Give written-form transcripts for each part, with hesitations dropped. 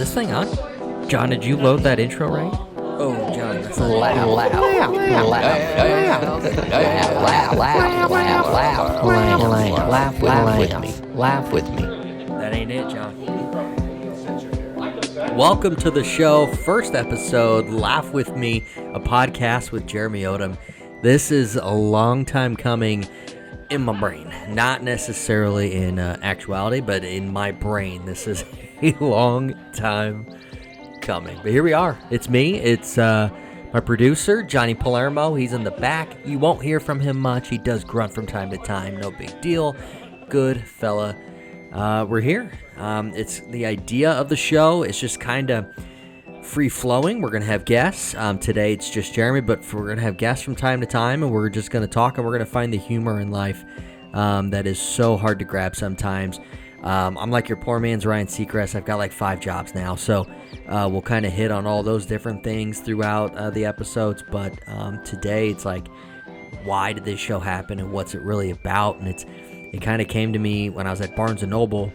this thing on? John, did you load that intro right? Oh, John, that's Laugh with me. That ain't it, John. Welcome to the show, first episode, Laugh With Me, a podcast with Jeremy Odom. This is a long time coming in my brain, not necessarily in actuality, but in my brain. This is a long time coming, but here we are. It's me. It's my producer, Johnny Palermo. He's in the back. You won't hear from him much. He does grunt from time to time. No big deal. Good fella. We're here. It's the idea of the show. It's just kind of free-flowing. We're going to have guests. Today it's just Jeremy, but we're going to have guests from time to time, and we're just going to talk, and we're going to find the humor in life that is so hard to grab sometimes. I'm like your poor man's Ryan Seacrest. I've got like 5 jobs now, so we'll kind of hit on all those different things throughout the episodes, but today it's like, why did this show happen, and what's it really about? And it kind of came to me when I was at Barnes & Noble,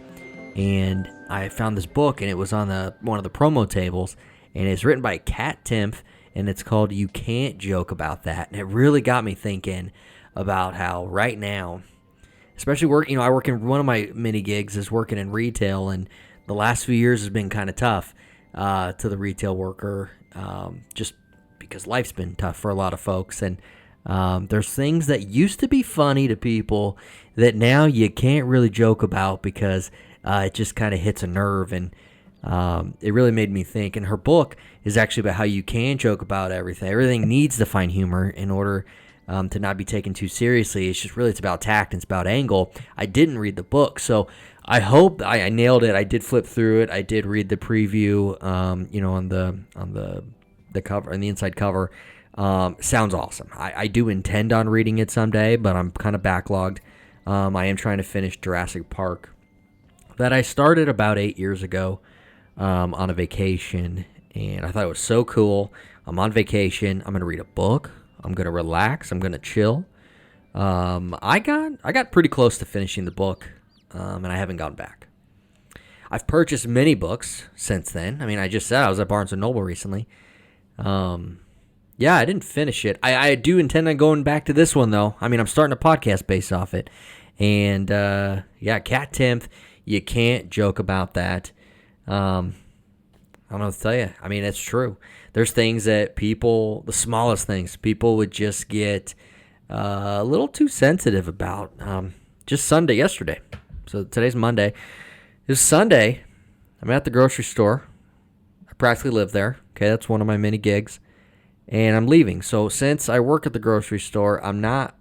and I found this book, and it was on one of the promo tables, and it's written by Timpf, and it's called You Can't Joke About That. And it really got me thinking about how right now, especially I work in one of my mini gigs is working in retail, and the last few years has been kind of tough to the retail worker, just because life's been tough for a lot of folks. And there's things that used to be funny to people that now you can't really joke about because it just kind of hits a nerve. And it really made me think. And her book is actually about how you can joke about everything. Everything needs to find humor in order to not be taken too seriously. It's about tact and it's about angle. I didn't read the book, so I hope I nailed it. I did flip through it. I did read the preview, on the cover, on the inside cover. Sounds awesome. I do intend on reading it someday, but I'm kind of backlogged. I am trying to finish Jurassic Park that I started about 8 years ago on a vacation, and I thought it was so cool. I'm on vacation. I'm going to read a book. I'm going to relax. I'm going to chill. I got pretty close to finishing the book, and I haven't gone back. I've purchased many books since then. I mean, I just said I was at Barnes & Noble recently. Yeah, I didn't finish it. I do intend on going back to this one, though. I mean, I'm starting a podcast based off it. And, yeah, Timpf, you can't joke about that. I don't know what to tell you. I mean, it's true. There's things that the smallest things, people would just get a little too sensitive about. Just yesterday. So today's Monday. It was Sunday. I'm at the grocery store. I practically live there. Okay, that's one of my mini gigs. And I'm leaving. So since I work at the grocery store, I'm not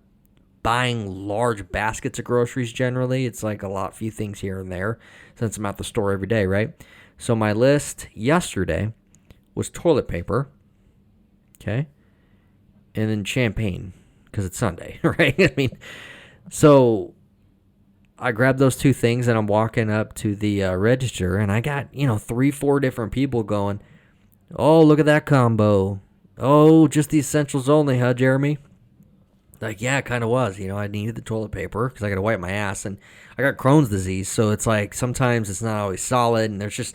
buying large baskets of groceries generally. It's like few things here and there since I'm at the store every day, right? So my list yesterday was toilet paper, okay, and then champagne because it's Sunday, right? I mean, so I grabbed those 2 things and I'm walking up to the register, and I got 3-4 different people going, "Oh, look at that combo! Oh, just the essentials only, huh, Jeremy?" Like, yeah, it kind of was. I needed the toilet paper because I got to wipe my ass, and I got Crohn's disease, so it's like sometimes it's not always solid, and there's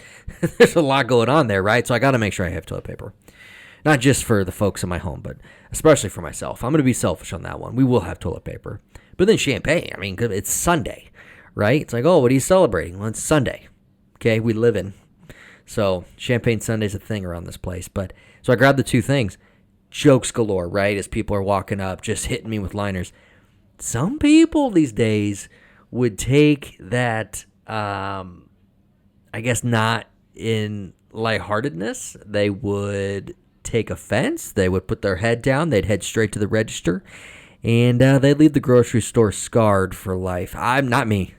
a lot going on there, right? So I got to make sure I have toilet paper. Not just for the folks in my home, but especially for myself. I'm going to be selfish on that one. We will have toilet paper. But then champagne, I mean, it's Sunday, right? It's like, oh, what are you celebrating? Well, it's Sunday, okay? We live in. So champagne Sunday's a thing around this place. But so I grabbed the 2 things. Jokes galore, right? As people are walking up, just hitting me with liners. Some people these days would take that, I guess not in lightheartedness. They would take offense. They would put their head down. They'd head straight to the register. And they'd leave the grocery store scarred for life. I'm not me.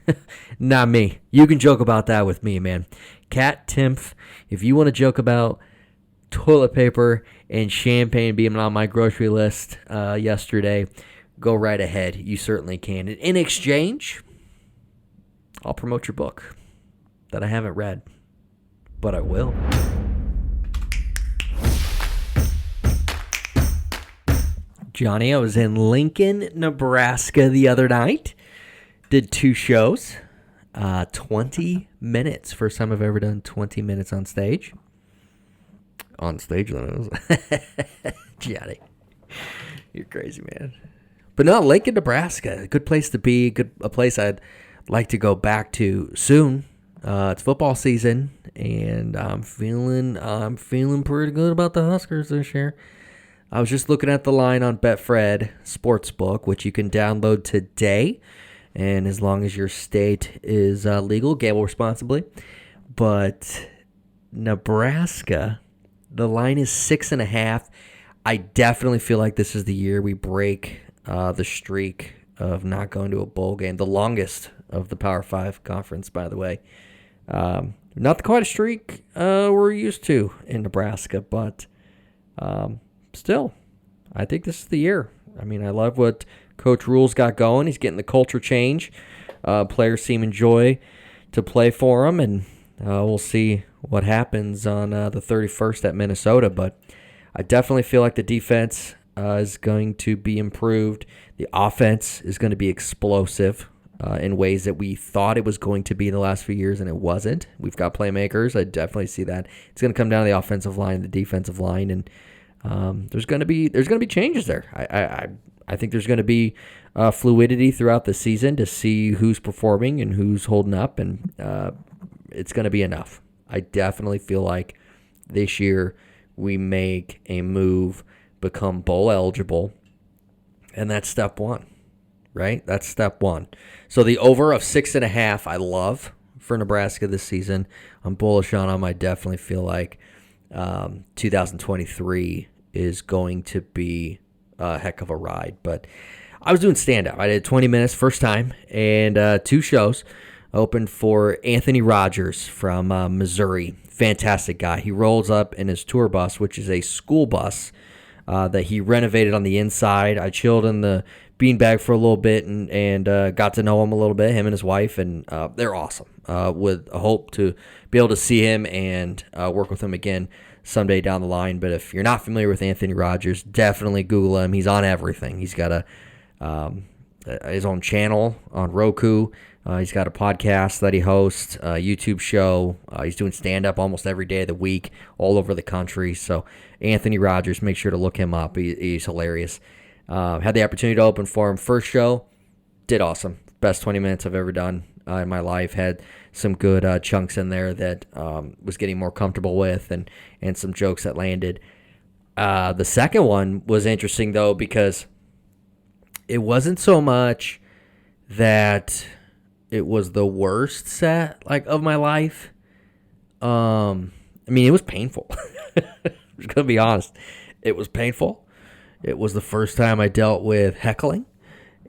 Not me. You can joke about that with me, man. Timpf, if you want to joke about toilet paper and champagne being on my grocery list yesterday, go right ahead. You certainly can. In exchange, I'll promote your book that I haven't read, but I will. Johnny, I was in Lincoln, Nebraska the other night. Did 2 shows. 20 minutes. First time I've ever done 20 minutes on stage. On stage, though. Johnny. You're crazy, man. But no, Lincoln, Nebraska, a good place to be, a place I'd like to go back to soon. It's football season, and I'm feeling pretty good about the Huskers this year. I was just looking at the line on Betfred Sportsbook, which you can download today, and as long as your state is legal, gamble responsibly. But Nebraska, the line is 6.5. I definitely feel like this is the year we break the streak of not going to a bowl game, the longest of the Power 5 conference, by the way. Not quite a streak we're used to in Nebraska, but still, I think this is the year. I mean, I love what Coach Rule's got going. He's getting the culture change. Players seem enjoy to play for him, and we'll see what happens on the 31st at Minnesota, but I definitely feel like the defense is going to be improved. The offense is going to be explosive in ways that we thought it was going to be the last few years, and it wasn't. We've got playmakers. I definitely see that. It's going to come down to the offensive line, the defensive line, and there's going to be changes there. I think there's going to be fluidity throughout the season to see who's performing and who's holding up, and it's going to be enough. I definitely feel like this year we make a move, become bowl eligible, and that's step one, right? That's step one. So the over of 6.5, I love for Nebraska this season. I'm bullish on them. I definitely feel like 2023 is going to be a heck of a ride. But I was doing stand-up. I did 20 minutes first time, and 2 shows. Opened for Anthony Rogers from Missouri. Fantastic guy. He rolls up in his tour bus, which is a school bus that he renovated on the inside. I chilled in the beanbag for a little bit and got to know him a little bit, him and his wife, and they're awesome. With a hope to be able to see him and work with him again someday down the line. But if you're not familiar with Anthony Rogers, definitely Google him. He's on everything. He's got his own channel on Roku. He's got a podcast that he hosts, a YouTube show. He's doing stand-up almost every day of the week all over the country. So Anthony Rogers, make sure to look him up. He's hilarious. Had the opportunity to open for him. First show, did awesome. Best 20 minutes I've ever done in my life. Had some good chunks in there that was getting more comfortable with and some jokes that landed. The second one was interesting, though, because it wasn't so much that it was the worst set of my life. I mean, it was painful. I'm just gonna be honest. It was painful. It was the first time I dealt with heckling,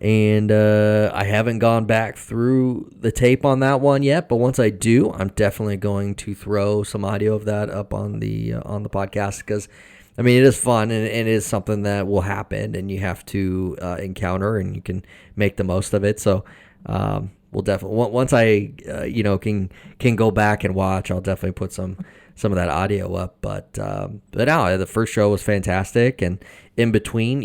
and I haven't gone back through the tape on that one yet. But once I do, I'm definitely going to throw some audio of that up on the podcast, because I mean, it is fun, and it is something that will happen, and you have to encounter, and you can make the most of it. So we'll definitely, once I can go back and watch, I'll definitely put some of that audio up. But no, the first show was fantastic, and in between,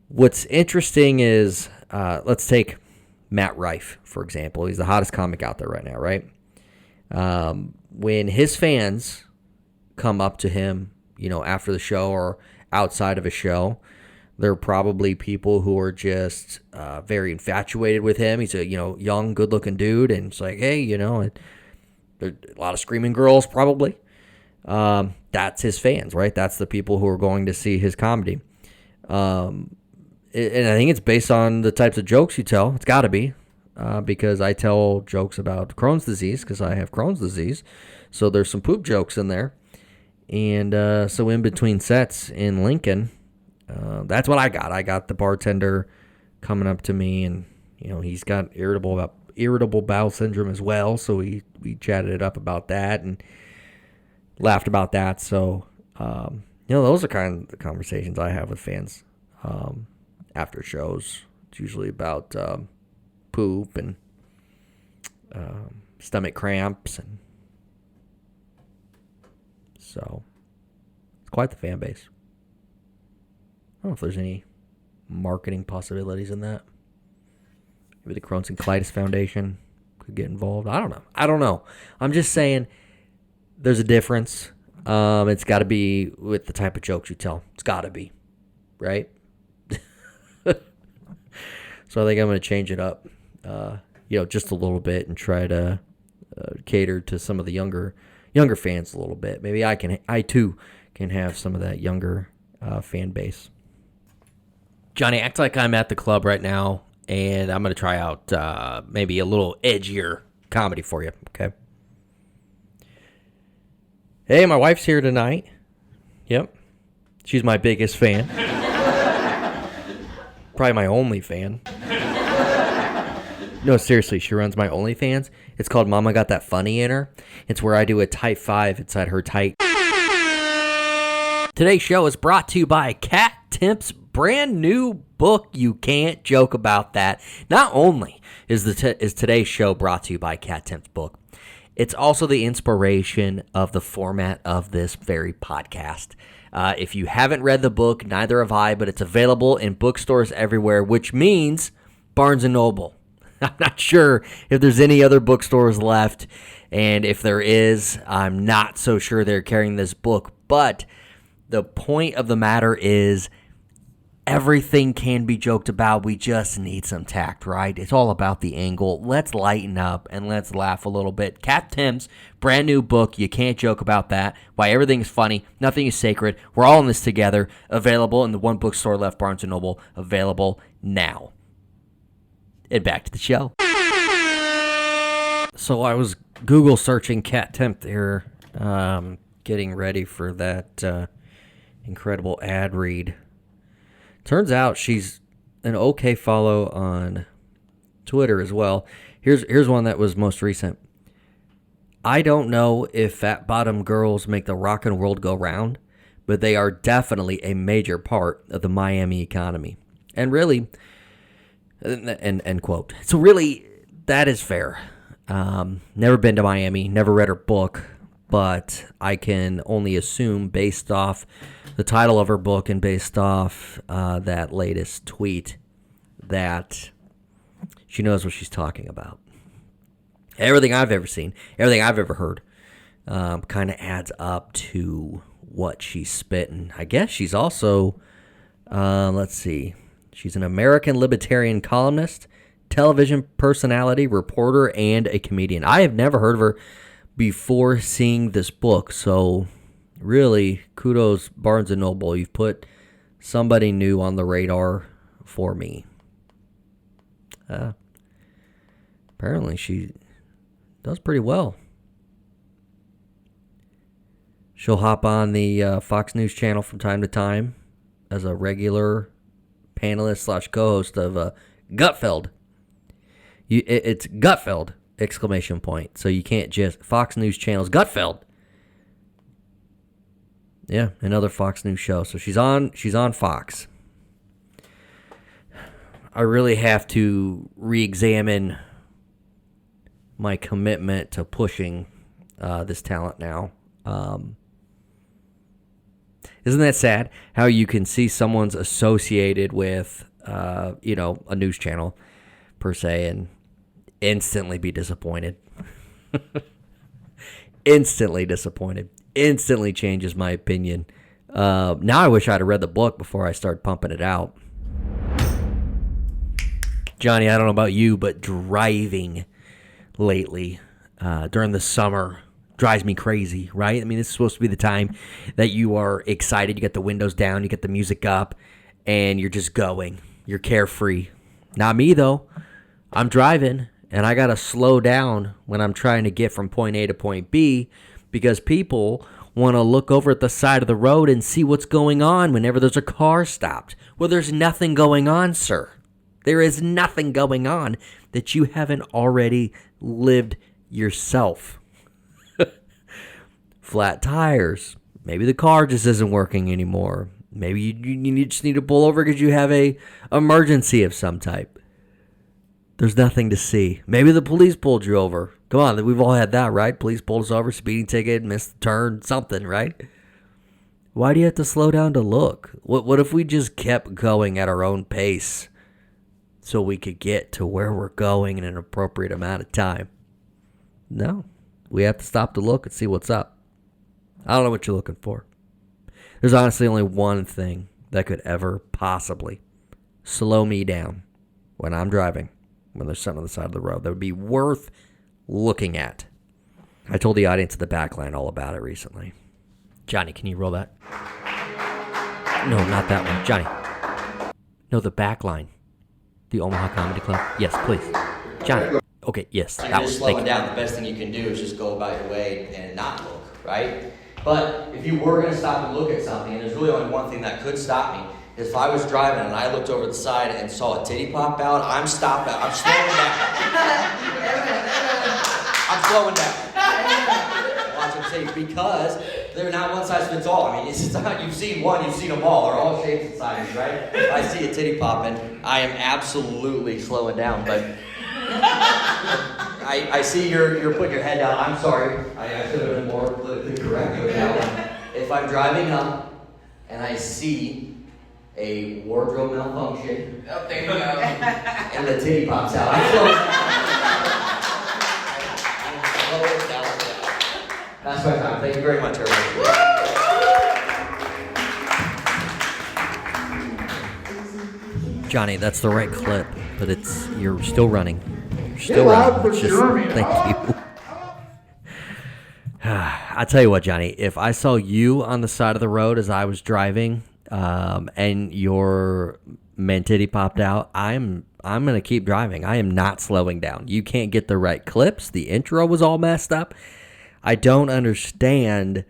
what's interesting is let's take Matt Rife, for example. He's the hottest comic out there right now, right? When his fans come up to him, after the show or outside of a show, there are probably people who are just very infatuated with him. He's a young, good-looking dude, and it's like, hey, there are a lot of screaming girls probably. That's his fans, right? That's the people who are going to see his comedy. And I think it's based on the types of jokes you tell. It's got to be, because I tell jokes about Crohn's disease because I have Crohn's disease. So there's some poop jokes in there. And so in between sets in Lincoln, that's what I got. I got the bartender coming up to me, and he's got irritable bowel syndrome as well. So we chatted it up about that and laughed about that. So those are kind of the conversations I have with fans after shows. It's usually about poop and stomach cramps, and so it's quite the fan base. I don't know if there's any marketing possibilities in that. Maybe the Crohn's and Colitis Foundation could get involved. I don't know. I'm just saying there's a difference. It's got to be with the type of jokes you tell. It's got to be, right? So I think I'm going to change it up, just a little bit and try to cater to some of the younger fans a little bit. Maybe I too can have some of that younger fan base. Johnny, act like I'm at the club right now, and I'm going to try out maybe a little edgier comedy for you, okay? Hey, my wife's here tonight. Yep. She's my biggest fan. Probably my only fan. No, seriously, she runs my OnlyFans. It's called Mama Got That Funny in Her. It's where I do a tight 5 inside her tight. Today's show is brought to you by Timpf's brand new book, You Can't Joke About That. Not only is today's show brought to you by Timpf's book, it's also the inspiration of the format of this very podcast. If you haven't read the book, neither have I, but it's available in bookstores everywhere, which means Barnes & Noble. I'm not sure if there's any other bookstores left, and if there is, I'm not so sure they're carrying this book. But the point of the matter is everything can be joked about. We just need some tact, right? It's all about the angle. Let's lighten up and let's laugh a little bit. Timpf's brand new book, You Can't Joke About That, Why Everything is Funny, Nothing is Sacred. We're all in this together. Available in the one bookstore left, Barnes & Noble. Available now. And back to the show. So I was Google searching Timpf here, getting ready for that incredible ad read. Turns out she's an okay follow on Twitter as well. Here's one that was most recent. I don't know if fat bottom girls make the rockin' world go round, but they are definitely a major part of the Miami economy. And really, end quote. So really, that is fair. Never been to Miami, never read her book, but I can only assume based off the title of her book and based off that latest tweet that she knows what she's talking about. Everything I've ever seen, everything I've ever heard kind of adds up to what she's spitting. I guess she's also, let's see, she's an American libertarian columnist, television personality, reporter, and a comedian. I have never heard of her before seeing this book, so really, kudos, Barnes & Noble. You've put somebody new on the radar for me. Apparently, she does pretty well. She'll hop on the Fox News channel from time to time as a regular panelist / co-host of Gutfeld. It's Gutfeld! ! So you can't just Fox News channel's Gutfeld. Yeah, another Fox News show. So she's on Fox. I really have to re-examine my commitment to pushing this talent now. Isn't that sad? How you can see someone's associated with, a news channel per se, and instantly be disappointed. Instantly disappointed. Instantly changes my opinion. Now I wish I'd have read the book before I started pumping it out. Johnny, I don't know about you, but driving lately during the summer drives me crazy, right? I mean, this is supposed to be the time that you are excited. You get the windows down, you get the music up, and you're just going. You're carefree. Not me, though. I'm driving, and I got to slow down when I'm trying to get from point A to point B because people want to look over at the side of the road and see what's going on whenever there's a car stopped. Well, there's nothing going on, sir. There is nothing going on that you haven't already lived yourself. Flat tires. Maybe the car just isn't working anymore. Maybe you just need to pull over because you have a emergency of some type. There's nothing to see. Maybe the police pulled you over. Come on, we've all had that, right? Police pulled us over, speeding ticket, missed the turn, something, right? Why do you have to slow down to look? What if we just kept going at our own pace? so we could get to where we're going in an appropriate amount of time. No, we have to stop to look and see what's up. I don't know what you're looking for. There's honestly only one thing that could ever possibly slow me down when I'm driving, when there's something on the side of the road that would be worth looking at. I told the audience at the backline all about it recently. Johnny, can you roll that? No, not that one. Johnny. No, the backline. The Omaha Comedy Club. Yes, please. Johnny. Okay, yes, You're that just one. slowing down. The best thing you can do is just go about your way and not look, right? But if you were going to stop and look at something, and there's really only one thing that could stop me, is if I was driving and I looked over the side and saw a titty pop out, I'm stopping. I'm slowing down. I'm slowing down. Watching titties because they're not one size fits all. I mean, it's not, you've seen one, you've seen them all. They're all shapes and sizes, right? If I see a titty popping, I am absolutely slowing down. But I see you're putting your head down. I'm sorry. I should have been more politically correct with that one. If I'm driving up and I see a wardrobe malfunction, Oh, there you go. and the titty pops out, I'm slowing down. That's my time. Thank you very much, everybody. Johnny, that's the right clip, but you're still running. You're still running. It's just, thank you. I tell you what, Johnny, if I saw you on the side of the road as I was driving, and your man titty popped out, I'm gonna keep driving. I am not slowing down. You can't get the right clips. The intro was all messed up. I don't understand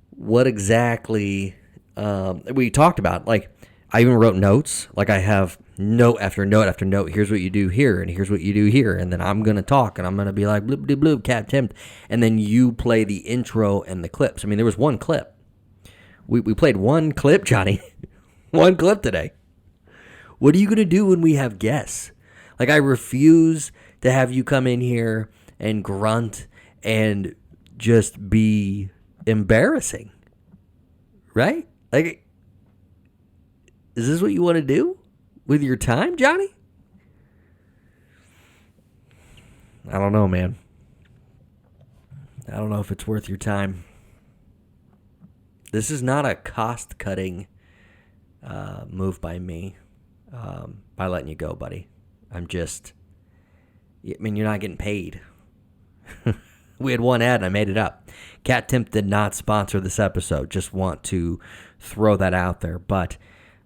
what exactly we talked about. Like, I even wrote notes. Like, I have note after note after note. Here's what you do here, and here's what you do here. And then I'm going to talk, and I'm going to be like, bloop, bloop, bloop, cat Timpf. And then you play the intro and the clips. I mean, there was one clip. We played one clip, Johnny. One clip today. What are you going to do when we have guests? Like, I refuse to have you come in here and grunt and just be embarrassing, right? Like, is this what you want to do with your time, Johnny? I don't know, man. I don't know if it's worth your time. This is not a cost-cutting move by me by letting you go, buddy. I mean, you're not getting paid. We had one ad and I made it up. Cat Timpf did not sponsor this episode. Just want to throw that out there. But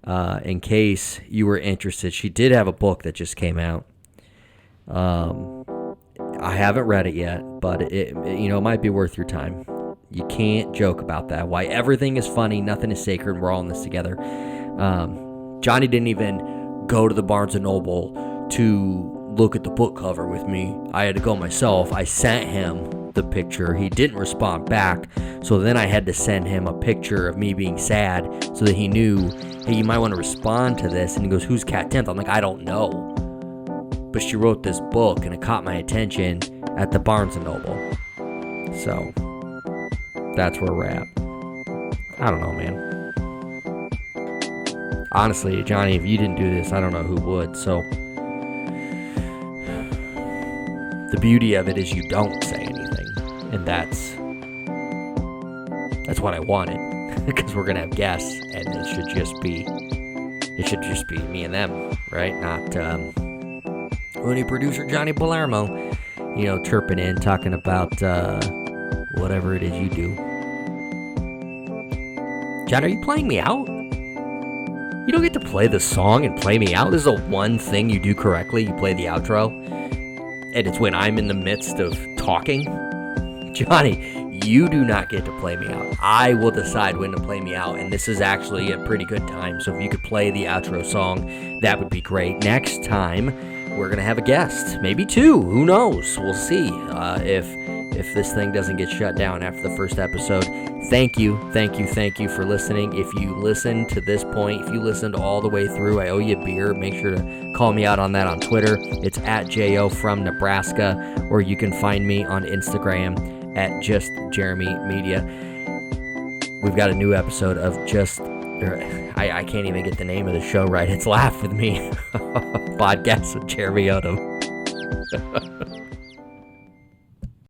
in case you were interested, she did have a book that just came out. I haven't read it yet, but it might be worth your time. You can't joke about that. Why everything is funny, nothing is sacred. We're all in this together. Johnny didn't even go to the Barnes & Noble to look at the book cover with me. I had to go myself. I sent him the picture. He didn't respond back, so then I had to send him a picture of me being sad so that he knew, hey, you might want to respond to this. And he goes, who's Cat Timpf? I'm like, I don't know, but she wrote this book and it caught my attention at the Barnes & Noble. So that's where we're at. I don't know, man. Honestly, Johnny, if you didn't do this, I don't know who would. So the beauty of it is you don't say anything, and that's what I wanted, because we're gonna have guests, and it should just be me and them, right? Not loony producer Johnny Palermo, chirping in, talking about whatever it is you do. John, are you playing me out? You don't get to play the song and play me out. This is the one thing you do correctly. You play the outro. And it's when I'm in the midst of talking. Johnny, you do not get to play me out. I will decide when to play me out. And this is actually a pretty good time. So if you could play the outro song, that would be great. Next time, we're going to have a guest. Maybe two. Who knows? We'll see if this thing doesn't get shut down after the first episode. Thank you for listening. If you listened to this point, if you listened all the way through, I owe you a beer. Make sure to call me out on that on Twitter. It's at JO from Nebraska, or you can find me on Instagram at Just Jeremy Media. We've got a new episode of Just I can't even get the name of the show right. It's Laugh With Me. Podcast with Jeremy Odom.